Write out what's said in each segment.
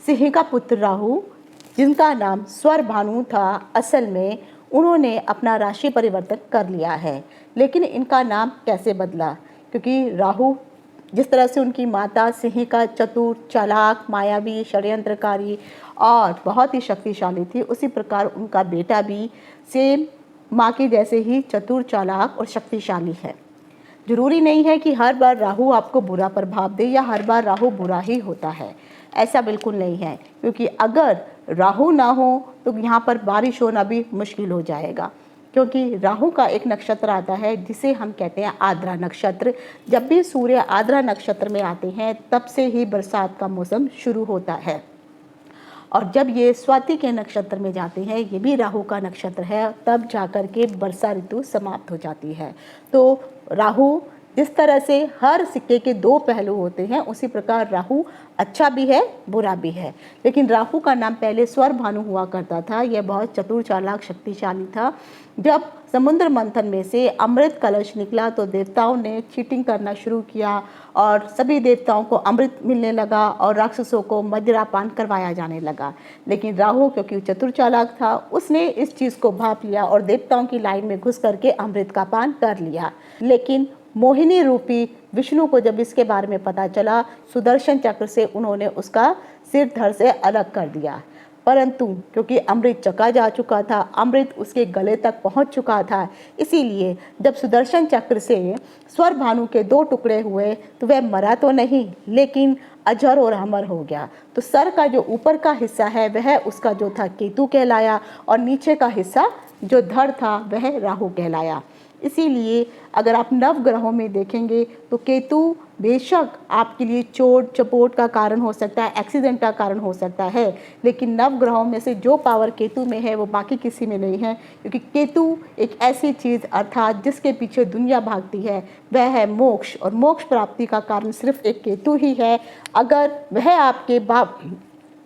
सिंह का पुत्र राहु, जिनका नाम स्वरभानु था, असल में उन्होंने अपना राशि परिवर्तन कर लिया है। लेकिन इनका नाम कैसे बदला? क्योंकि राहु जिस तरह से उनकी माता सिंह का चतुर, चालाक, मायावी, षड्यंत्रकारी और बहुत ही शक्तिशाली थी, उसी प्रकार उनका बेटा भी सेम माँ के जैसे ही चतुर, चालाक और शक्तिशाली है। जरूरी नहीं है कि हर बार राहु आपको बुरा प्रभाव दे या हर बार राहु बुरा ही होता है, ऐसा बिल्कुल नहीं है। क्योंकि अगर राहु ना हो तो यहाँ पर बारिश होना भी मुश्किल हो जाएगा। क्योंकि राहु का एक नक्षत्र आता है जिसे हम कहते हैं आद्रा नक्षत्र। जब भी सूर्य आद्रा नक्षत्र में आते हैं तब से ही बरसात का मौसम शुरू होता है, और जब ये स्वाति के नक्षत्र में जाते हैं, ये भी राहु का नक्षत्र है, तब जाकर के वर्षा ऋतु समाप्त हो जाती है। तो राहु जिस तरह से हर सिक्के के दो पहलू होते हैं, उसी प्रकार राहु अच्छा भी है, बुरा भी है। लेकिन राहु का नाम पहले स्वरभानु हुआ करता था। यह बहुत चतुर, चालाक, शक्तिशाली था। जब समुद्र मंथन में से अमृत कलश निकला तो देवताओं ने चीटिंग करना शुरू किया और सभी देवताओं को अमृत मिलने लगा और राक्षसों को मदिरापान करवाया जाने लगा। लेकिन राहु क्योंकि चतुर, चालाक था, उसने इस चीज़ को भांप लिया और देवताओं की लाइन में घुस करके अमृत का पान कर लिया। लेकिन मोहिनी रूपी विष्णु को जब इसके बारे में पता चला, सुदर्शन चक्र से उन्होंने उसका सिर धड़ से अलग कर दिया। परंतु क्योंकि अमृत चखा जा चुका था, अमृत उसके गले तक पहुंच चुका था, इसीलिए जब सुदर्शन चक्र से स्वरभानु के दो टुकड़े हुए तो वह मरा तो नहीं, लेकिन अजर और अमर हो गया। तो सर का जो ऊपर का हिस्सा है वह उसका जो था केतु कहलाया, और नीचे का हिस्सा जो धड़ था वह राहु कहलाया। इसीलिए अगर आप नवग्रहों में देखेंगे तो केतु बेशक आपके लिए चोट चपोट का कारण हो सकता है, एक्सीडेंट का कारण हो सकता है, लेकिन नवग्रहों में से जो पावर केतु में है वो बाकी किसी में नहीं है। क्योंकि केतु एक ऐसी चीज़ अर्थात जिसके पीछे दुनिया भागती है, वह है मोक्ष, और मोक्ष प्राप्ति का कारण सिर्फ एक केतु ही है। अगर वह आपके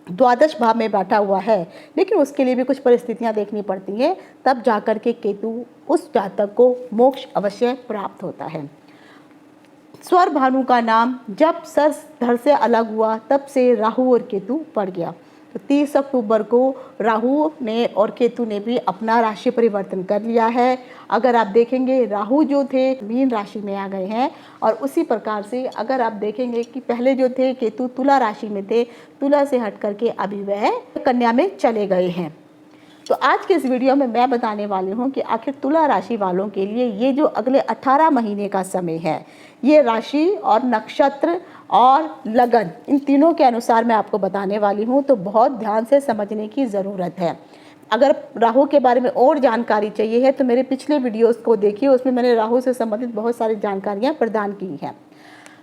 द्वादश भाव में बैठा हुआ है, लेकिन उसके लिए भी कुछ परिस्थितियां देखनी पड़ती हैं, तब जाकर के केतु उस जातक को मोक्ष अवश्य प्राप्त होता है। स्वरभानु का नाम जब सर धड़ से अलग हुआ तब से राहु और केतु पड़ गया। तो 30 अक्टूबर को राहु ने और केतु ने भी अपना राशि परिवर्तन कर लिया है। अगर आप देखेंगे राहु जो थे मीन राशि में आ गए हैं, और उसी प्रकार से अगर आप देखेंगे कि पहले जो थे केतु तुला राशि में थे, तुला से हट करके अभी वह कन्या में चले गए हैं। तो आज के इस वीडियो में मैं बताने वाली हूँ कि आखिर तुला राशि वालों के लिए ये जो अगले 18 महीने का समय है, ये राशि और नक्षत्र और लगन, इन तीनों के अनुसार मैं आपको बताने वाली हूँ। तो बहुत ध्यान से समझने की ज़रूरत है। अगर राहु के बारे में और जानकारी चाहिए है तो मेरे पिछले वीडियोस को देखिए, उसमें मैंने राहु से संबंधित बहुत सारी जानकारियाँ प्रदान की हैं।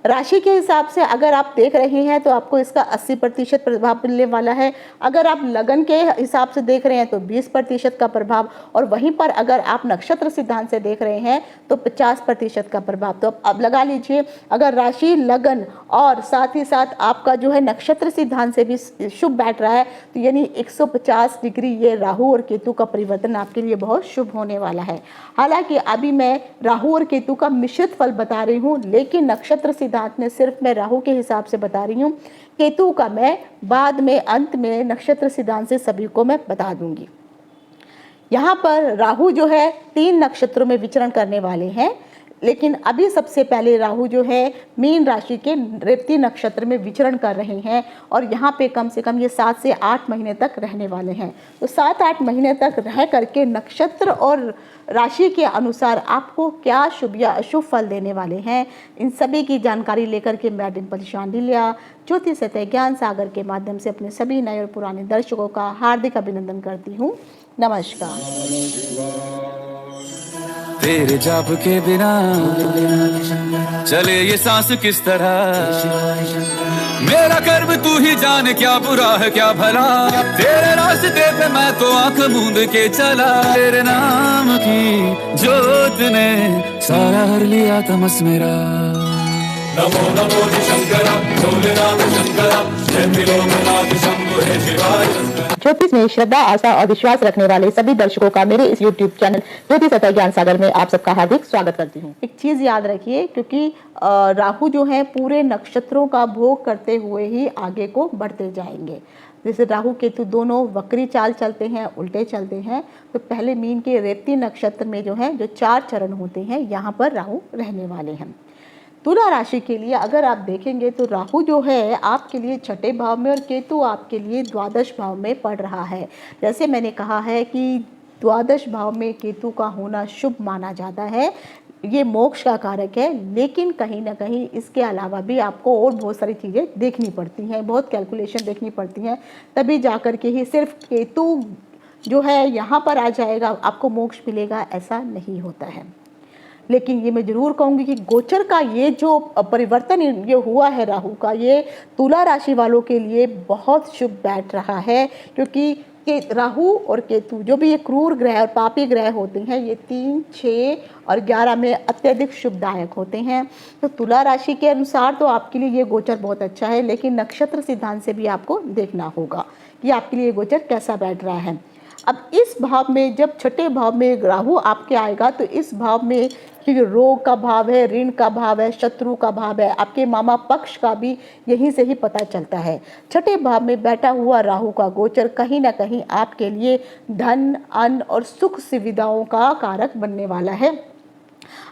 राशि के हिसाब से अगर आप देख रहे हैं तो आपको इसका 80% प्रभाव मिलने वाला है। अगर आप लगन के हिसाब से देख रहे हैं तो 20% का प्रभाव, और वहीं पर अगर आप नक्षत्र सिद्धांत से देख रहे हैं तो 50% का प्रभाव। तो अब लगा लीजिए, अगर राशि, लगन और साथ ही साथ आपका जो है नक्षत्र सिद्धांत से भी शुभ बैठ रहा है, तो यानी 150 डिग्री ये राहु और केतु का परिवर्तन आपके लिए बहुत शुभ होने वाला है। हालांकि अभी मैं राहु और केतु का मिश्रित फल बता रही हूँ, लेकिन नक्षत्र सिद्धांत में सिर्फ मैं राहु के हिसाब से बता रही हूँ। केतु का मैं बाद में अंत में नक्षत्र सिद्धांत से सभी को मैं बता दूंगी। यहाँ पर राहु जो है 3 नक्षत्रों में विचरण करने वाले हैं, लेकिन अभी सबसे पहले राहु जो है मीन राशि के रेवती नक्षत्र में विचरण कर रहे हैं, और यहाँ पे कम से कम ये 7 से 8 महीने तक रहने वाले हैं। तो 7-8 महीने तक रह करके नक्षत्र और राशि के अनुसार आपको क्या शुभ या अशुभ फल देने वाले हैं, इन सभी की जानकारी लेकर के मैं डिम्पल शांडिल्य ज्योतिष सतह ज्ञान सागर के माध्यम से अपने सभी नए और पुराने दर्शकों का हार्दिक अभिनंदन करती हूँ। नमस्कार। तेरे जाप के बिना चले ये सांस किस तरह, मेरा कर्म तू ही जाने क्या बुरा है क्या भला, तेरे रास्ते पे मैं तो आंख मूंद के चला, तेरे नाम की जोत ने सारा हर लिया तमस मेरा। नमो नमो शंकरा, भोलेनाथ शंकरा। ज्योतिष में श्रद्धा, आस्था और विश्वास रखने वाले सभी दर्शकों का मेरे इस YouTube चैनल ज्योतिष तथा ज्ञान सागर में आप सबका हार्दिक स्वागत करती हूँ। एक चीज याद रखिए, क्योंकि राहु जो है पूरे नक्षत्रों का भोग करते हुए ही आगे को बढ़ते जाएंगे। जैसे राहु केतु दोनों वक्री चाल चलते हैं, उल्टे चलते हैं, तो पहले मीन के रेवती नक्षत्र में जो 4 चरण होते हैं, यहाँ पर राहु रहने वाले हैं। तुला राशि के लिए अगर आप देखेंगे तो राहु जो है आपके लिए छठे भाव में और केतु आपके लिए द्वादश भाव में पड़ रहा है। जैसे मैंने कहा है कि द्वादश भाव में केतु का होना शुभ माना जाता है, ये मोक्ष का कारक है, लेकिन कहीं ना कहीं इसके अलावा भी आपको और बहुत सारी चीज़ें देखनी पड़ती हैं, बहुत कैलकुलेशन देखनी पड़ती हैं, तभी जाकर के ही सिर्फ केतु जो है यहाँ पर आ जाएगा आपको मोक्ष मिलेगा, ऐसा नहीं होता है। लेकिन ये मैं ज़रूर कहूँगी कि गोचर का ये जो परिवर्तन ये हुआ है राहु का, ये तुला राशि वालों के लिए बहुत शुभ बैठ रहा है, क्योंकि राहु और केतु जो भी ये क्रूर ग्रह और पापी ग्रह होते हैं, ये 3, 6 और 11 में अत्यधिक शुभदायक होते हैं। तो तुला राशि के अनुसार तो आपके लिए ये गोचर बहुत अच्छा है, लेकिन नक्षत्र सिद्धांत से भी आपको देखना होगा कि आपके लिए गोचर कैसा बैठ रहा है। अब इस भाव में जब छठे भाव में राहु आपके आएगा, तो इस भाव में क्योंकि रोग का भाव है, ऋण का भाव है, शत्रु का भाव है, आपके मामा पक्ष का भी यहीं से ही पता चलता है। छठे भाव में बैठा हुआ राहु का गोचर कहीं ना कहीं आपके लिए धन, अन्न और सुख सुविधाओं का कारक बनने वाला है।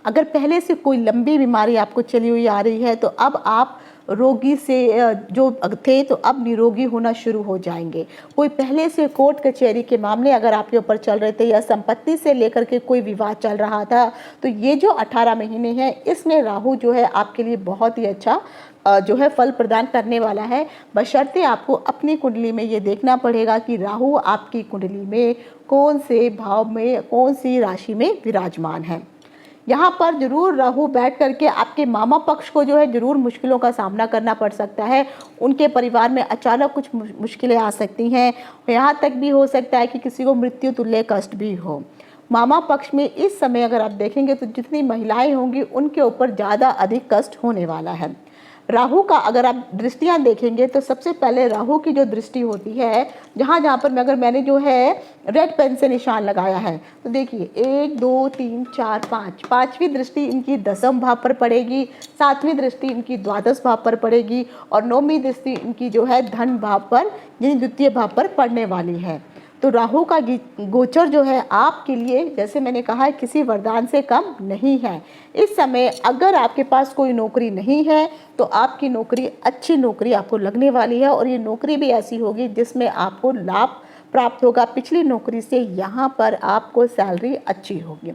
अगर पहले से कोई लंबी बीमारी आपको चली हुई आ रही है, तो अब आप रोगी से जो थे तो अब निरोगी होना शुरू हो जाएंगे। कोई पहले से कोर्ट कचहरी के मामले अगर आपके ऊपर चल रहे थे, या संपत्ति से लेकर के कोई विवाद चल रहा था, तो ये जो 18 महीने हैं, इसमें राहु जो है आपके लिए बहुत ही अच्छा जो है फल प्रदान करने वाला है। बशर्ते आपको अपनी कुंडली में ये देखना पड़ेगा कि राहु आपकी कुंडली में कौन से भाव में, कौन सी राशि में विराजमान है। यहाँ पर जरूर राहु बैठ करके आपके मामा पक्ष को जो है जरूर मुश्किलों का सामना करना पड़ सकता है। उनके परिवार में अचानक कुछ मुश्किलें आ सकती हैं, यहाँ तक भी हो सकता है कि किसी को मृत्यु तुल्य कष्ट भी हो। मामा पक्ष में इस समय अगर आप देखेंगे तो जितनी महिलाएं होंगी उनके ऊपर ज़्यादा अधिक कष्ट होने वाला है। राहु का अगर आप दृष्टियां देखेंगे तो सबसे पहले राहु की जो दृष्टि होती है, जहाँ पर अगर मैंने जो है रेड पेन से निशान लगाया है, तो देखिए 1, 2, 3, 4, 5, 5वीं दृष्टि इनकी 10वें भाव पर पड़ेगी, 7वीं दृष्टि इनकी द्वादश भाव पर पड़ेगी, और 9वीं दृष्टि इनकी जो है धन भाव पर, यानी द्वितीय भाव पर पड़ने वाली है। तो राहु का गोचर जो है आपके लिए, जैसे मैंने कहा है, किसी वरदान से कम नहीं है। इस समय अगर आपके पास कोई नौकरी नहीं है तो आपकी नौकरी, अच्छी नौकरी आपको लगने वाली है, और ये नौकरी भी ऐसी होगी जिसमें आपको लाभ प्राप्त होगा। पिछली नौकरी से यहाँ पर आपको सैलरी अच्छी होगी।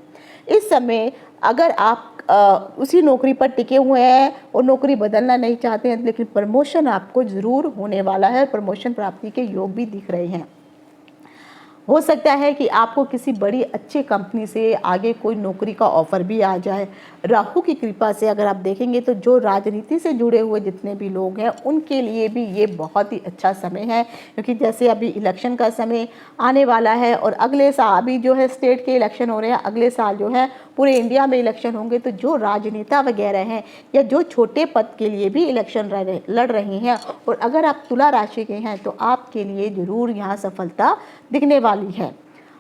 इस समय अगर आप उसी नौकरी पर टिके हुए हैं और नौकरी बदलना नहीं चाहते हैं, लेकिन प्रमोशन आपको ज़रूर होने वाला है, प्रमोशन प्राप्ति के योग भी दिख रहे हैं। हो सकता है कि आपको किसी बड़ी अच्छी कंपनी से आगे कोई नौकरी का ऑफर भी आ जाए। राहु की कृपा से अगर आप देखेंगे तो जो राजनीति से जुड़े हुए जितने भी लोग हैं उनके लिए भी ये बहुत ही अच्छा समय है, क्योंकि जैसे अभी इलेक्शन का समय आने वाला है और अगले साल अभी जो है स्टेट के इलेक्शन हो रहे हैं, अगले साल जो है पूरे इंडिया में इलेक्शन होंगे। तो जो राजनेता वगैरह हैं या जो छोटे पद के लिए भी इलेक्शन लड़ रहे हैं, और अगर आप तुला राशि के हैं तो आपके लिए ज़रूर यहाँ सफलता दिखने वाली है।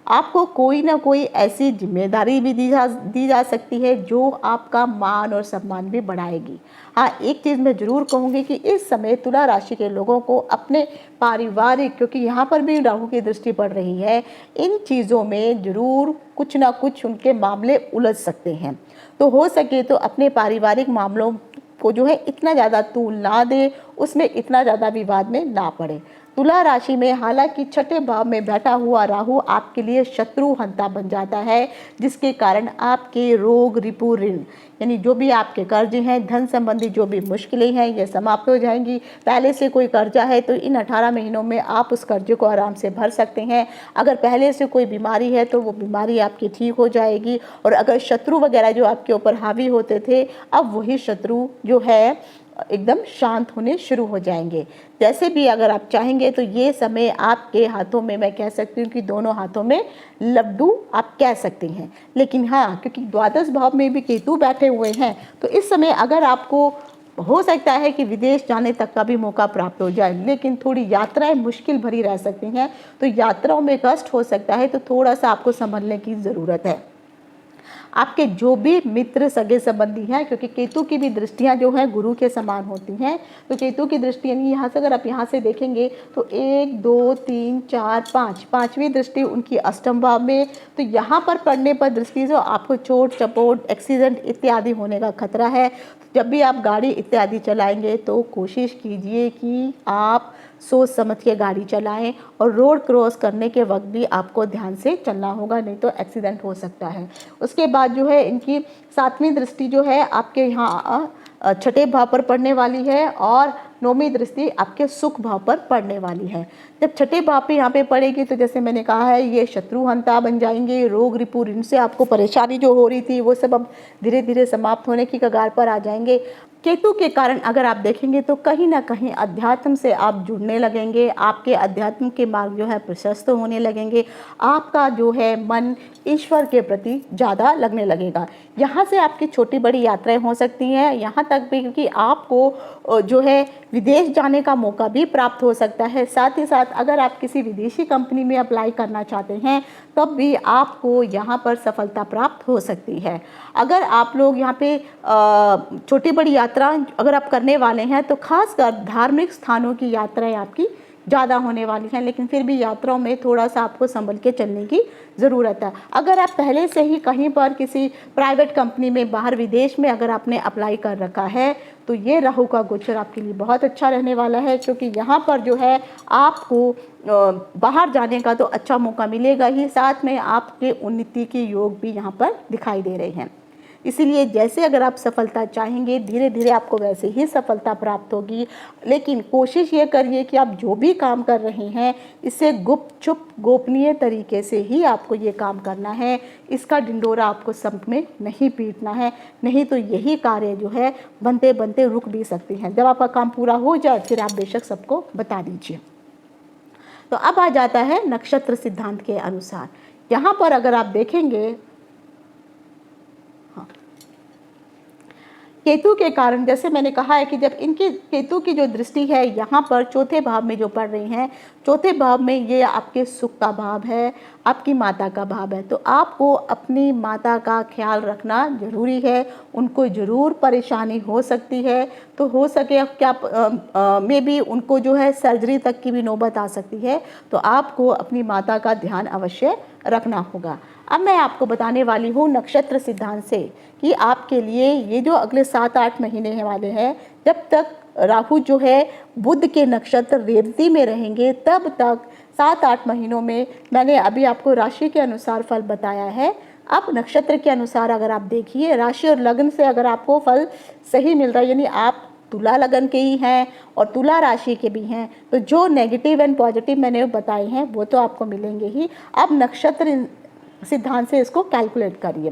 आपको कोई ना कोई ऐसी जिम्मेदारी भी दी जा सकती है जो आपका मान और सम्मान भी बढ़ाएगी। हाँ, एक चीज़ मैं ज़रूर कहूँगी कि इस समय तुला राशि के लोगों को अपने पारिवारिक, क्योंकि यहाँ पर भी राहु की दृष्टि पड़ रही है, इन चीज़ों में ज़रूर कुछ ना कुछ उनके मामले उलझ सकते हैं। तो हो सके तो अपने पारिवारिक मामलों को जो है इतना ज़्यादा तूल ना दे, उसमें इतना ज़्यादा विवाद में ना पड़े। तुला राशि में हालांकि छठे भाव में बैठा हुआ राहु आपके लिए शत्रु हंता बन जाता है, जिसके कारण आपके रोग, रिपु, ऋण, यानी जो भी आपके कर्ज हैं, धन संबंधी जो भी मुश्किलें हैं, ये समाप्त हो जाएंगी। पहले से कोई कर्जा है तो इन 18 महीनों में आप उस कर्जे को आराम से भर सकते हैं। अगर पहले से कोई बीमारी है तो वो बीमारी आपकी ठीक हो जाएगी, और अगर शत्रु वगैरह जो आपके ऊपर हावी होते थे, अब वही शत्रु जो है एकदम शांत होने शुरू हो जाएंगे। जैसे भी अगर आप चाहेंगे तो ये समय आपके हाथों में, मैं कह सकती हूँ कि दोनों हाथों में लड्डू आप कह सकते हैं। लेकिन हाँ, क्योंकि द्वादश भाव में भी केतु बैठे हुए हैं, तो इस समय अगर आपको हो सकता है कि विदेश जाने तक का भी मौका प्राप्त हो जाए, लेकिन थोड़ी यात्राएं मुश्किल भरी रह सकती हैं, तो यात्राओं में कष्ट हो सकता है, तो थोड़ा सा आपको संभलने की ज़रूरत है। आपके जो भी मित्र सगे संबंधी हैं, क्योंकि केतु की भी दृष्टियां जो हैं गुरु के समान होती हैं, तो केतु की दृष्टि यानी यहाँ से अगर आप यहाँ से देखेंगे तो 1 2 3 4 5 पाँचवीं दृष्टि उनकी अष्टम भाव में, तो यहाँ पर पड़ने पर दृष्टि जो आपको चोट चपोट एक्सीडेंट इत्यादि होने का खतरा है। जब भी आप गाड़ी इत्यादि चलाएंगे तो कोशिश कीजिए कि आप सोच समझ के गाड़ी चलाएं, और रोड क्रॉस करने के वक्त भी आपको ध्यान से चलना होगा, नहीं तो एक्सीडेंट हो सकता है। उसके बाद जो है इनकी 7वीं दृष्टि जो है आपके यहाँ छठे भाव पर पड़ने वाली है, और 9वीं दृष्टि आपके सुख भाव पर पड़ने वाली है। जब छठे भाव पे यहाँ पे पड़ेगी तो जैसे मैंने कहा है ये शत्रुहंता बन जाएंगे, रोग रिपु इनसे आपको परेशानी जो हो रही थी वो सब अब धीरे धीरे समाप्त होने की कगार पर आ जाएंगे। केतु के कारण अगर आप देखेंगे तो कहीं ना कहीं अध्यात्म से आप जुड़ने लगेंगे, आपके अध्यात्म के मार्ग जो है प्रशस्त होने लगेंगे, आपका जो है मन ईश्वर के प्रति ज़्यादा लगने लगेगा। यहाँ से आपकी छोटी बड़ी यात्राएं हो सकती हैं, यहाँ तक भी कि आपको जो है विदेश जाने का मौका भी प्राप्त हो सकता है। साथ ही साथ अगर आप किसी विदेशी कंपनी में अप्लाई करना चाहते हैं तब भी आपको यहाँ पर सफलता प्राप्त हो सकती है। अगर आप लोग यहाँ पे छोटी बड़ी यात्रा अगर आप करने वाले हैं तो खासकर धार्मिक स्थानों की यात्राएं आपकी ज़्यादा होने वाली हैं, लेकिन फिर भी यात्राओं में थोड़ा सा आपको संभल के चलने की ज़रूरत है। अगर आप पहले से ही कहीं पर किसी प्राइवेट कंपनी में बाहर विदेश में अगर आपने अप्लाई कर रखा है तो ये राहु का गोचर आपके लिए बहुत अच्छा रहने वाला है, क्योंकि यहाँ पर जो है आपको बाहर जाने का तो अच्छा मौका मिलेगा ही, साथ में आपके उन्नति के योग भी यहाँ पर दिखाई दे रहे हैं। इसीलिए जैसे अगर आप सफलता चाहेंगे धीरे धीरे आपको वैसे ही सफलता प्राप्त होगी, लेकिन कोशिश ये करिए कि आप जो भी काम कर रहे हैं इसे गुप्त चुप गोपनीय तरीके से ही आपको ये काम करना है। इसका ढिंढोरा आपको सब में नहीं पीटना है, नहीं तो यही कार्य जो है बनते बनते रुक भी सकते हैं। जब आपका काम पूरा हो जाए फिर आप बेशक सबको बता दीजिए। तो अब आ जाता है नक्षत्र सिद्धांत के अनुसार। यहाँ पर अगर आप देखेंगे केतु के कारण, जैसे मैंने कहा है कि जब इनकी केतु की जो दृष्टि है यहाँ पर चौथे भाव में जो पड़ रही हैं, चौथे भाव में ये आपके सुख का भाव है, आपकी माता का भाव है, तो आपको अपनी माता का ख्याल रखना जरूरी है। उनको ज़रूर परेशानी हो सकती है, तो हो सके क्या मे भी उनको जो है सर्जरी तक की भी नौबत आ सकती है, तो आपको अपनी माता का ध्यान अवश्य रखना होगा। अब मैं आपको बताने वाली हूँ नक्षत्र सिद्धांत से कि आपके लिए ये जो अगले 7-8 महीने वाले हैं, जब तक राहु जो है बुध के नक्षत्र रेवती में रहेंगे तब तक 7-8 महीनों में मैंने अभी आपको राशि के अनुसार फल बताया है। अब नक्षत्र के अनुसार अगर आप देखिए राशि और लग्न से अगर आपको फल सही मिल रहा है, यानी आप तुला लगन के ही हैं और तुला राशि के भी हैं, तो जो नेगेटिव एंड पॉजिटिव मैंने बताए हैं वो तो आपको मिलेंगे ही। अब नक्षत्र सिद्धांत से इसको कैलकुलेट करिए।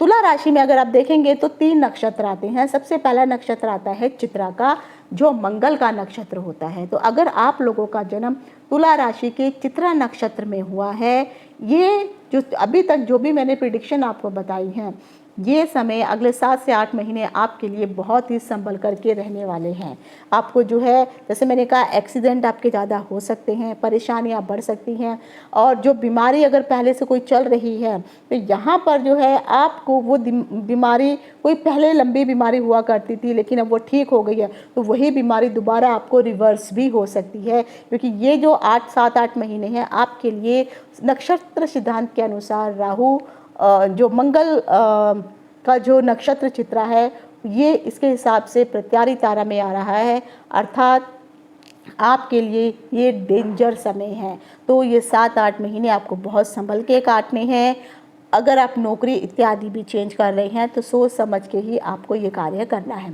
तुला राशि में अगर आप देखेंगे तो 3 नक्षत्र आते हैं। सबसे पहला नक्षत्र आता है चित्रा का, जो मंगल का नक्षत्र होता है। तो अगर आप लोगों का जन्म तुला राशि के चित्रा नक्षत्र में हुआ है, ये जो अभी तक जो भी मैंने प्रिडिक्शन आपको बताई हैं, ये समय अगले 7 से 8 महीने आपके लिए बहुत ही संभल करके रहने वाले हैं। आपको जो है जैसे मैंने कहा एक्सीडेंट आपके ज़्यादा हो सकते हैं, परेशानियां बढ़ सकती हैं, और जो बीमारी अगर पहले से कोई चल रही है तो यहाँ पर जो है आपको वो बीमारी कोई पहले लंबी बीमारी हुआ करती थी लेकिन अब वो ठीक हो गई है, तो वही बीमारी दोबारा आपको रिवर्स भी हो सकती है, क्योंकि ये जो 7-8 महीने हैं आपके लिए नक्षत्र सिद्धांत के अनुसार राहु जो मंगल का जो नक्षत्र चित्रा है ये इसके हिसाब से प्रत्यारी तारा में आ रहा है, अर्थात आपके लिए ये डेंजर समय है। तो ये 7-8 महीने आपको बहुत संभल के काटने हैं। अगर आप नौकरी इत्यादि भी चेंज कर रहे हैं तो सोच समझ के ही आपको ये कार्य करना है।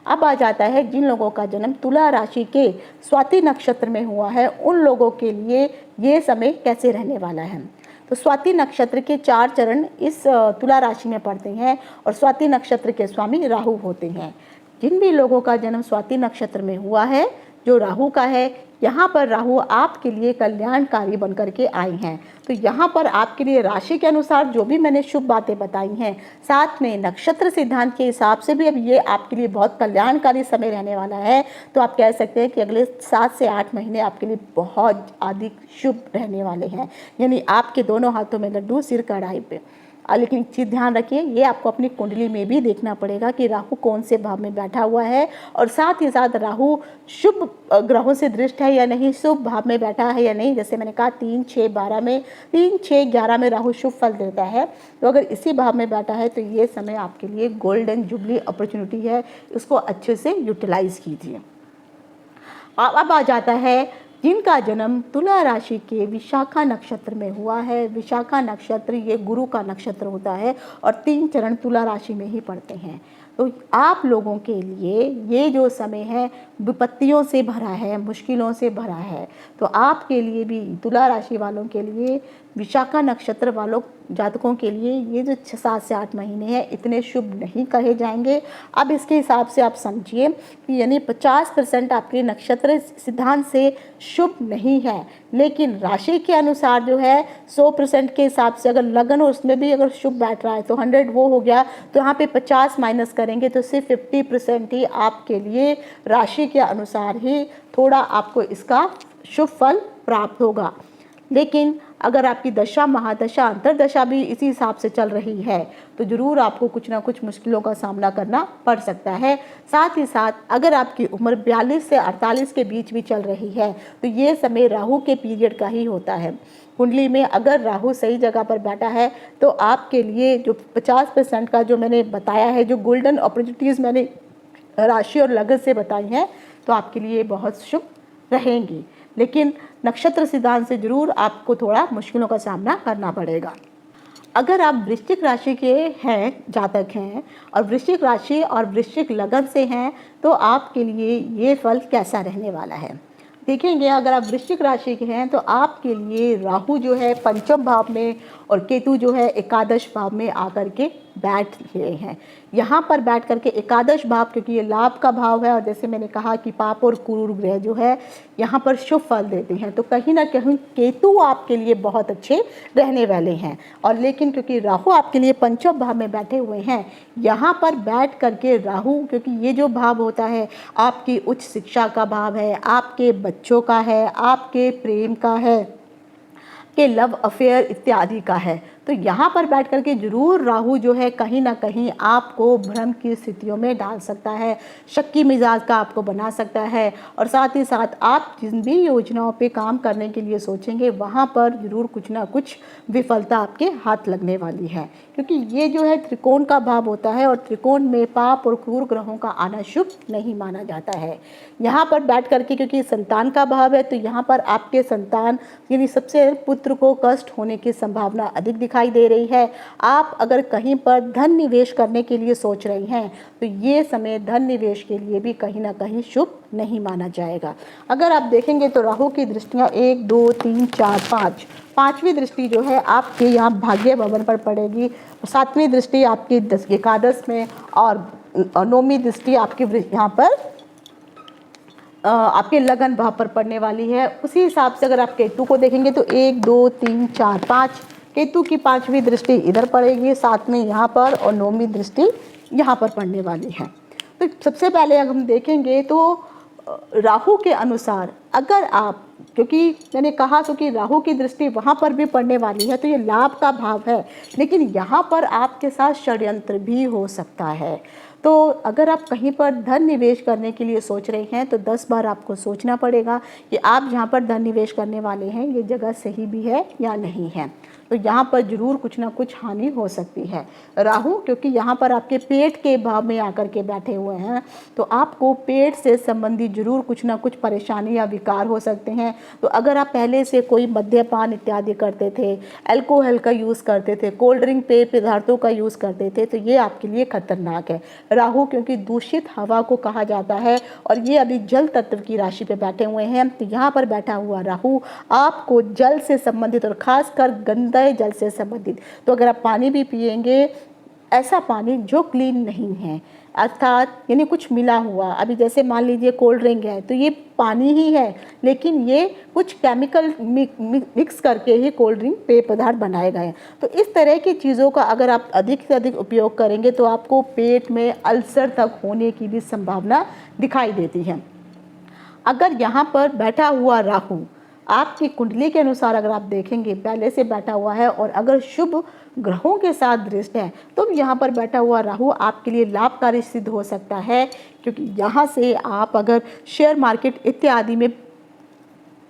अब आ जाता है जिन लोगों का जन्म तुला राशि के स्वाति नक्षत्र में हुआ है, उन लोगों के लिए ये समय कैसे रहने वाला है। तो स्वाति नक्षत्र के 4 चरण इस तुला राशि में पड़ते हैं और स्वाति नक्षत्र के स्वामी राहु होते हैं। जिन भी लोगों का जन्म स्वाति नक्षत्र में हुआ है, जो राहु का है, यहाँ पर राहु आपके लिए कल्याणकारी बनकर के आए हैं। तो यहाँ पर आपके लिए राशि के अनुसार जो भी मैंने शुभ बातें बताई हैं, साथ में नक्षत्र सिद्धांत के हिसाब से भी अब ये आपके लिए बहुत कल्याणकारी समय रहने वाला है। तो आप कह सकते हैं कि अगले 7 से 8 महीने आपके लिए बहुत अधिक शुभ रहने वाले हैं, यानी आपके दोनों हाथों में लड्डू सिर कढ़ाई पे। लेकिन एक चीज़ ध्यान रखिए, ये आपको अपनी कुंडली में भी देखना पड़ेगा कि राहु कौन से भाव में बैठा हुआ है, और साथ ही साथ राहु शुभ ग्रहों से दृष्ट है या नहीं, शुभ भाव में बैठा है या नहीं। जैसे मैंने कहा 3, 6, 12 में 3, 6, 11 में राहु शुभ फल देता है। तो अगर इसी भाव में बैठा है तो ये समय आपके लिए गोल्डन जुबली अपॉर्चुनिटी है, इसको अच्छे से यूटिलाइज कीजिए। अब आ जाता है जिनका जन्म तुला राशि के विशाखा नक्षत्र में हुआ है। विशाखा नक्षत्र ये गुरु का नक्षत्र होता है और 3 चरण तुला राशि में ही पड़ते हैं। तो आप लोगों के लिए ये जो समय है विपत्तियों से भरा है, मुश्किलों से भरा है। तो आपके लिए भी, तुला राशि वालों के लिए, विशाखा नक्षत्र वालों जातकों के लिए ये जो 7 से 8 महीने हैं इतने शुभ नहीं कहे जाएंगे। अब इसके हिसाब से आप समझिए कि यानी 50% आपके नक्षत्र सिद्धांत से शुभ नहीं है, लेकिन राशि के अनुसार जो है 100% के हिसाब से अगर लगन हो उसमें भी अगर शुभ बैठ रहा है तो 100 वो हो गया। तो यहाँ पे 50 माइनस करेंगे तो सिर्फ 50% ही आपके लिए राशि के अनुसार ही थोड़ा आपको इसका शुभ फल प्राप्त होगा। लेकिन अगर आपकी दशा, महादशा, अंतरदशा भी इसी हिसाब से चल रही है तो ज़रूर आपको कुछ ना कुछ मुश्किलों का सामना करना पड़ सकता है। साथ ही साथ अगर आपकी उम्र 42 से 48 के बीच भी चल रही है तो ये समय राहु के पीरियड का ही होता है। कुंडली में अगर राहु सही जगह पर बैठा है तो आपके लिए जो 50% का जो मैंने बताया है, जो गोल्डन अपॉर्चुनिटीज़ मैंने राशि और लगन से बताई हैं, तो आपके लिए बहुत शुभ रहेंगी। लेकिन नक्षत्र सिद्धांत से जरूर आपको थोड़ा मुश्किलों का सामना करना पड़ेगा। अगर आप वृश्चिक राशि के हैं, जातक हैं, और वृश्चिक राशि और वृश्चिक लगन से हैं तो आपके लिए ये फल कैसा रहने वाला है देखेंगे। अगर आप वृश्चिक राशि के हैं तो आपके लिए राहु जो है 5वें भाव में और केतु जो है एकादश भाव में आकर के बैठ रहे हैं। यहाँ पर बैठ करके एकादश भाव, क्योंकि ये लाभ का भाव है और जैसे मैंने कहा कि पाप और क्रूर ग्रह जो है यहाँ पर शुभ फल देते हैं, तो कहीं ना कहीं केतु आपके लिए बहुत अच्छे रहने वाले हैं। और लेकिन क्योंकि राहु आपके लिए 5वें भाव में बैठे हुए हैं, यहाँ पर बैठ करके राहु, क्योंकि ये जो भाव होता है आपकी उच्च शिक्षा का भाव है, आपके बच्चों का है, आपके प्रेम का है, के लव अफेयर इत्यादि का है, तो यहाँ पर बैठ करके जरूर राहु जो है कहीं ना कहीं आपको भ्रम की स्थितियों में डाल सकता है, शक्की मिजाज का आपको बना सकता है। और साथ ही साथ आप जिन भी योजनाओं पे काम करने के लिए सोचेंगे वहाँ पर जरूर कुछ ना कुछ विफलता आपके हाथ लगने वाली है, क्योंकि ये जो है त्रिकोण का भाव होता है और त्रिकोण में पाप और क्रूर ग्रहों का आना शुभ नहीं माना जाता है। यहाँ पर बैठ करके क्योंकि संतान का भाव है तो यहाँ पर आपके संतान यानी सबसे पुत्र को कष्ट होने की संभावना अधिक दिखाई दे रही है। आप अगर कहीं पर धन निवेश करने के लिए सोच रही हैं तो ये समय धन निवेश के लिए भी कहीं ना कहीं शुभ नहीं माना जाएगा। अगर आप देखेंगे तो राहु की दृष्टियाँ 1, 2, 3, 4, 5, 5वीं दृष्टि जो है आपके यहाँ भाग्य भवन पर पड़ेगी, 7वीं दृष्टि आपकी एकादश में और 9वीं दृष्टि आपके यहाँ पर आपके लगन भाव पर पड़ने वाली है। उसी हिसाब से अगर आप केतु को देखेंगे तो 1, 2, 3, 4, 5, केतु की 5वीं दृष्टि इधर पड़ेगी, 7 में यहाँ पर और 9वीं दृष्टि यहाँ पर पड़ने वाली है। तो सबसे पहले अगर हम देखेंगे तो राहु के अनुसार अगर आप, क्योंकि मैंने कहा तो कि राहु की दृष्टि वहाँ पर भी पड़ने वाली है तो ये लाभ का भाव है, लेकिन यहाँ पर आपके साथ षड्यंत्र भी हो सकता है। तो अगर आप कहीं पर धन निवेश करने के लिए सोच रहे हैं तो 10 बार आपको सोचना पड़ेगा कि आप जहाँ पर धन निवेश करने वाले हैं ये जगह सही भी है या नहीं है। तो यहाँ पर जरूर कुछ ना कुछ हानि हो सकती है। राहु क्योंकि यहाँ पर आपके पेट के भाव में आकर के बैठे हुए हैं तो आपको पेट से संबंधित जरूर कुछ ना कुछ परेशानी या विकार हो सकते हैं। तो अगर आप पहले से कोई मद्यपान इत्यादि करते थे, अल्कोहल का यूज़ करते थे, कोल्ड ड्रिंक पेय पदार्थों का यूज़ करते थे तो ये आपके लिए खतरनाक है। राहु क्योंकि दूषित हवा को कहा जाता है और ये अभी जल तत्व की राशि पे बैठे हुए हैं, तो यहाँ पर बैठा हुआ राहु आपको जल से संबंधित और खासकर गंदे जल से संबंधित, तो अगर आप पानी भी पिएंगे ऐसा पानी जो क्लीन नहीं है, अर्थात यानी कुछ मिला हुआ। अभी जैसे मान लीजिए कोल्ड ड्रिंक है तो ये पानी ही है, लेकिन ये कुछ केमिकल मिक्स करके ही कोल्ड ड्रिंक पेय पदार्थ बनाए गए हैं। तो इस तरह की चीज़ों का अगर आप अधिक से अधिक उपयोग करेंगे तो आपको पेट में अल्सर तक होने की भी संभावना दिखाई देती है। अगर यहाँ पर बैठा हुआ राहु आपकी कुंडली के अनुसार अगर आप देखेंगे पहले से बैठा हुआ है और अगर शुभ ग्रहों के साथ दृष्ट है तो यहाँ पर बैठा हुआ राहु आपके लिए लाभकारी सिद्ध हो सकता है, क्योंकि यहाँ से आप अगर शेयर मार्केट इत्यादि में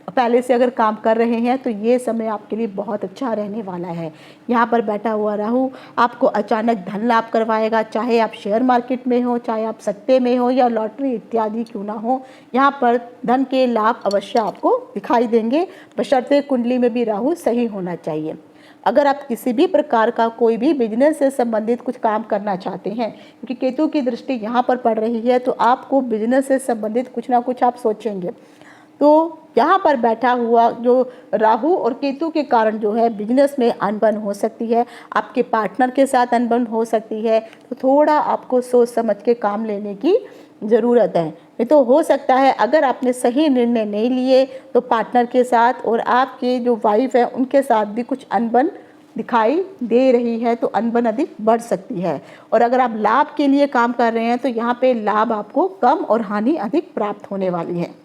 पहले से अगर काम कर रहे हैं तो ये समय आपके लिए बहुत अच्छा रहने वाला है। यहाँ पर बैठा हुआ राहु आपको अचानक धन लाभ करवाएगा, चाहे आप शेयर मार्केट में हो, चाहे आप सट्टे में हो या लॉटरी इत्यादि क्यों ना हो, यहाँ पर धन के लाभ अवश्य आपको दिखाई देंगे, बशर्ते कुंडली में भी राहु सही होना चाहिए। अगर आप किसी भी प्रकार का कोई भी बिजनेस से संबंधित कुछ काम करना चाहते हैं, क्योंकि केतु की दृष्टि यहाँ पर पड़ रही है, तो आपको बिजनेस से संबंधित कुछ ना कुछ आप सोचेंगे। तो यहाँ पर बैठा हुआ जो राहु और केतु के कारण जो है बिजनेस में अनबन हो सकती है, आपके पार्टनर के साथ अनबन हो सकती है। तो थोड़ा आपको सोच समझ के काम लेने की ज़रूरत है। नहीं तो हो सकता है अगर आपने सही निर्णय नहीं लिए तो पार्टनर के साथ और आपके जो वाइफ है उनके साथ भी कुछ अनबन दिखाई दे रही है, तो अनबन अधिक बढ़ सकती है। और अगर आप लाभ के लिए काम कर रहे हैं तो यहाँ पे लाभ आपको कम और हानि अधिक प्राप्त होने वाली है।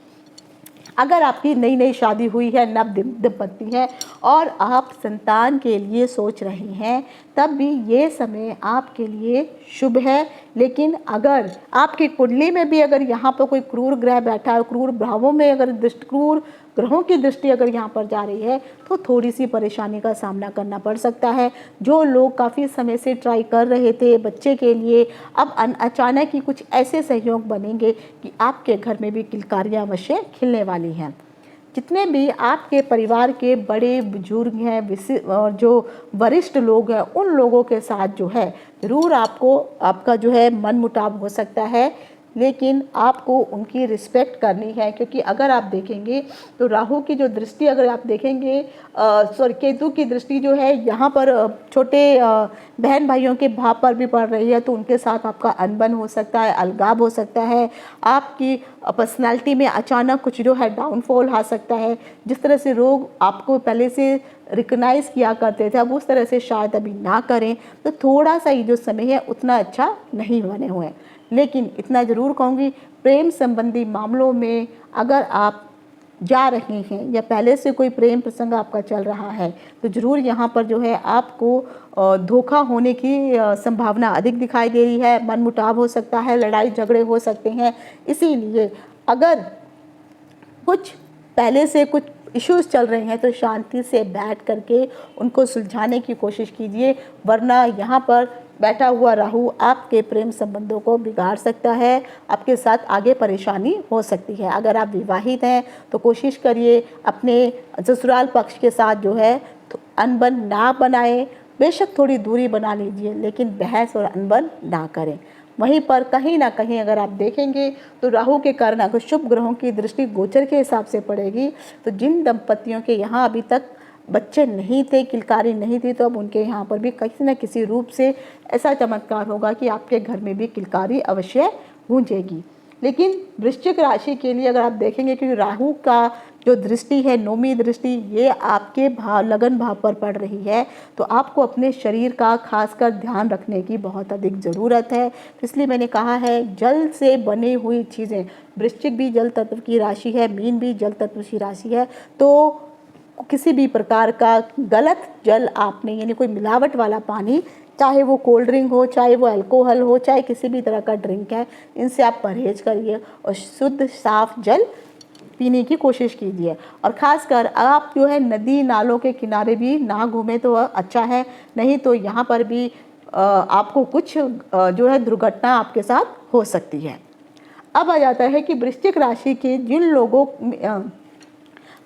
अगर आपकी नई नई शादी हुई है, नव दंपत्ति है और आप संतान के लिए सोच रहे हैं, तब भी ये समय आपके लिए शुभ है। लेकिन अगर आपकी कुंडली में भी अगर यहाँ पर कोई क्रूर ग्रह बैठा है, क्रूर भावों में अगर क्रूर ग्रहों की दृष्टि अगर यहाँ पर जा रही है तो थोड़ी सी परेशानी का सामना करना पड़ सकता है। जो लोग काफ़ी समय से ट्राई कर रहे थे बच्चे के लिए, अब अचानक ही कुछ ऐसे सहयोग बनेंगे कि आपके घर में भी किलकारियाँ अवश्य खिलने वाली हैं। जितने भी आपके परिवार के बड़े बुजुर्ग हैं और जो वरिष्ठ लोग हैं, उन लोगों के साथ जो है ज़रूर आपका जो है मन मुटाव हो सकता है, लेकिन आपको उनकी रिस्पेक्ट करनी है। क्योंकि अगर आप देखेंगे तो राहु की जो दृष्टि अगर आप देखेंगे केतु की दृष्टि जो है यहाँ पर छोटे बहन भाइयों के भाव पर भी पड़ रही है, तो उनके साथ आपका अनबन हो सकता है, अलगाव हो सकता है, आपकी पर्सनालिटी में अचानक कुछ जो है डाउनफॉल आ सकता है। जिस तरह से लोग आपको पहले से रिकग्नाइज़ किया करते थे अब उस तरह से शायद अभी ना करें, तो थोड़ा सा ये जो समय है उतना अच्छा नहीं बने हुए हैं। लेकिन इतना ज़रूर कहूँगी, प्रेम संबंधी मामलों में अगर आप जा रहे हैं या पहले से कोई प्रेम प्रसंग आपका चल रहा है तो ज़रूर यहाँ पर जो है आपको धोखा होने की संभावना अधिक दिखाई दे रही है। मनमुटाव हो सकता है, लड़ाई झगड़े हो सकते हैं। इसीलिए अगर कुछ पहले से कुछ इश्यूज़ चल रहे हैं तो शांति से बैठ करके उनको सुलझाने की कोशिश कीजिए, वरना यहाँ पर बैठा हुआ राहु आपके प्रेम संबंधों को बिगाड़ सकता है, आपके साथ आगे परेशानी हो सकती है। अगर आप विवाहित हैं तो कोशिश करिए अपने ससुराल पक्ष के साथ जो है तो अनबन ना बनाएं, बेशक थोड़ी दूरी बना लीजिए लेकिन बहस और अनबन ना करें। वहीं पर कहीं ना कहीं अगर आप देखेंगे तो राहु के कारण अगर शुभ ग्रहों की दृष्टि गोचर के हिसाब से पड़ेगी तो जिन दंपतियों के यहाँ अभी तक बच्चे नहीं थे, किलकारी नहीं थी, तो अब उनके यहाँ पर भी किसी न किसी रूप से ऐसा चमत्कार होगा कि आपके घर में भी किलकारी अवश्य गूंजेगी। लेकिन वृश्चिक राशि के लिए अगर आप देखेंगे कि राहु का जो दृष्टि है, नौवीं दृष्टि, ये आपके लगन भाव पर पड़ रही है, तो आपको अपने शरीर का खासकर ध्यान रखने की बहुत अधिक ज़रूरत है। तो इसलिए मैंने कहा है जल से बनी हुई चीज़ें, वृश्चिक भी जल तत्व की राशि है, मीन भी जल तत्व की राशि है, तो किसी भी प्रकार का गलत जल आपने यानी कोई मिलावट वाला पानी, चाहे वो कोल्ड ड्रिंक हो, चाहे वो अल्कोहल हो, चाहे किसी भी तरह का ड्रिंक है, इनसे आप परहेज करिए और शुद्ध साफ जल पीने की कोशिश कीजिए। और ख़ासकर आप जो है नदी नालों के किनारे भी ना घूमें तो अच्छा है, नहीं तो यहाँ पर भी आपको कुछ जो है दुर्घटना आपके साथ हो सकती है। अब आ जाता है कि वृश्चिक राशि के जिन लोगों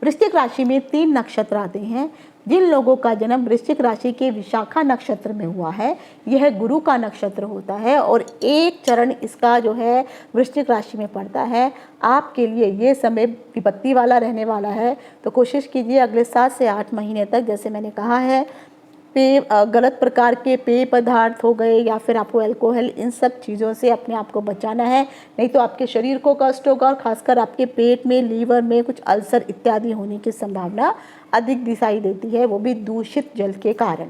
वृश्चिक राशि में 3 नक्षत्र आते हैं, जिन लोगों का जन्म वृश्चिक राशि के विशाखा नक्षत्र में हुआ है, यह गुरु का नक्षत्र होता है और एक चरण इसका जो है वृश्चिक राशि में पड़ता है। आपके लिए ये समय विपत्ति वाला रहने वाला है, तो कोशिश कीजिए अगले 7 से 8 महीने तक, जैसे मैंने कहा है, गलत प्रकार के पेय पदार्थ हो गए या फिर आपको अल्कोहल, इन सब चीज़ों से अपने आप को बचाना है, नहीं तो आपके शरीर को कष्ट होगा और खासकर आपके पेट में, लीवर में कुछ अल्सर इत्यादि होने की संभावना अधिक दिखाई देती है, वो भी दूषित जल के कारण।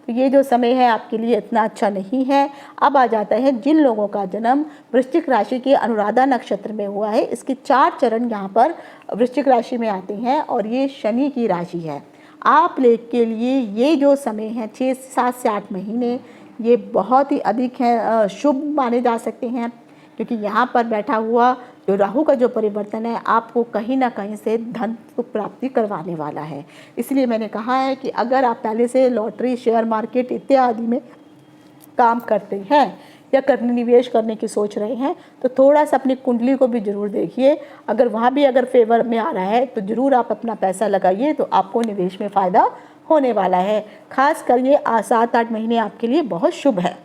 तो ये जो समय है आपके लिए इतना अच्छा नहीं है। अब आ जाता है जिन लोगों का जन्म वृश्चिक राशि के अनुराधा नक्षत्र में हुआ है, इसके 4 चरण यहाँ पर वृश्चिक राशि में आते हैं और ये शनि की राशि है। आप लोग के लिए ये जो समय है 6 7 से 8 महीने, ये बहुत ही अधिक है शुभ माने जा सकते हैं, क्योंकि यहाँ पर बैठा हुआ जो राहु का जो परिवर्तन है आपको कहीं ना कहीं से धन को प्राप्ति करवाने वाला है। इसलिए मैंने कहा है कि अगर आप पहले से लॉटरी, शेयर मार्केट इत्यादि में काम करते हैं या करने निवेश करने की सोच रहे हैं तो थोड़ा सा अपनी कुंडली को भी ज़रूर देखिए। अगर वहाँ भी अगर फेवर में आ रहा है तो ज़रूर आप अपना पैसा लगाइए, तो आपको निवेश में फ़ायदा होने वाला है। खास कर ये 7-8 महीने आपके लिए बहुत शुभ है।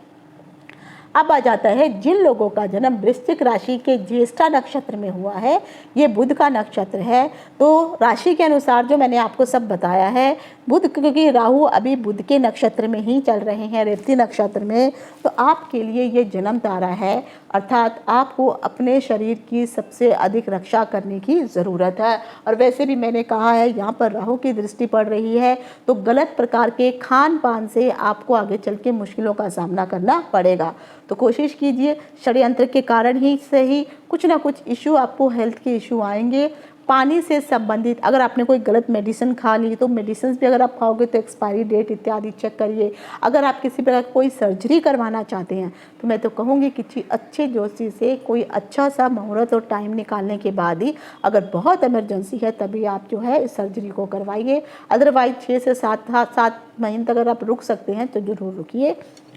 अब आ जाता है जिन लोगों का जन्म वृश्चिक राशि के ज्येष्ठा नक्षत्र में हुआ है, ये बुध का नक्षत्र है। तो राशि के अनुसार जो मैंने आपको सब बताया है, बुध, क्योंकि राहु अभी बुध के नक्षत्र में ही चल रहे हैं, रेवती नक्षत्र में, तो आपके लिए ये जन्म तारा है, अर्थात आपको अपने शरीर की सबसे अधिक रक्षा करने की ज़रूरत है। और वैसे भी मैंने कहा है यहाँ पर राहु की दृष्टि पड़ रही है, तो गलत प्रकार के खान पान से आपको आगे चल के मुश्किलों का सामना करना पड़ेगा। तो कोशिश कीजिए, षड्यंत्र के कारण ही सही कुछ ना कुछ इशू, आपको हेल्थ के इशू आएंगे। पानी से संबंधित अगर आपने कोई गलत मेडिसिन खा ली तो मेडिसिन भी अगर आप खाओगे तो एक्सपायरी डेट इत्यादि चेक करिए। अगर आप किसी प्रकार कोई सर्जरी करवाना चाहते हैं तो मैं तो कहूँगी कि अच्छे जोशी से कोई अच्छा सा मुहूर्त और टाइम निकालने के बाद ही, अगर बहुत इमरजेंसी है तभी आप जो है इस सर्जरी को करवाइए। अदरवाइज 6 से 7 महीने तक अगर आप रुक सकते हैं तो ज़रूर रुकिए,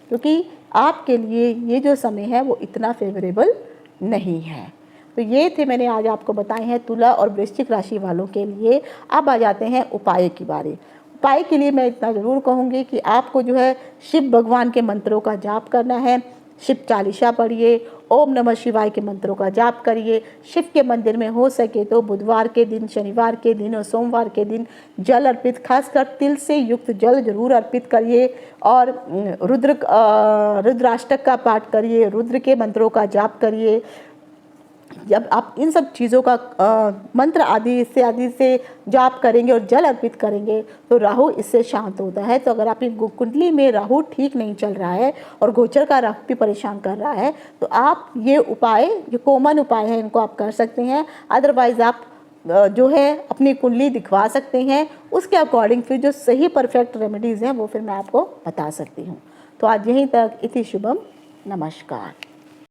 क्योंकि आपके लिए ये जो समय है वो इतना फेवरेबल नहीं है। तो ये थे मैंने आज आपको बताए हैं तुला और वृश्चिक राशि वालों के लिए। अब आ जाते हैं उपाय की बारी। उपाय के लिए मैं इतना ज़रूर कहूँगी कि आपको जो है शिव भगवान के मंत्रों का जाप करना है। शिव चालीसा पढ़िए, ओम नमः शिवाय के मंत्रों का जाप करिए। शिव के मंदिर में हो सके तो बुधवार के दिन, शनिवार के दिन और सोमवार के दिन जल अर्पित, खासकर तिल से युक्त जल जरूर अर्पित करिए। और रुद्राष्टक का पाठ करिए, रुद्र के मंत्रों का जाप करिए। जब आप इन सब चीज़ों का मंत्र आदि से जाप करेंगे और जल अर्पित करेंगे तो राहु इससे शांत होता है। तो अगर आपकी कुंडली में राहु ठीक नहीं चल रहा है और गोचर का राहु भी परेशान कर रहा है तो आप ये उपाय, ये कॉमन उपाय है, इनको आप कर सकते हैं। अदरवाइज़ आप जो है अपनी कुंडली दिखवा सकते हैं, उसके अकॉर्डिंग फिर जो सही परफेक्ट रेमेडीज़ हैं वो फिर मैं आपको बता सकती हूँ। तो आज यहीं तक, इति शुभम, नमस्कार।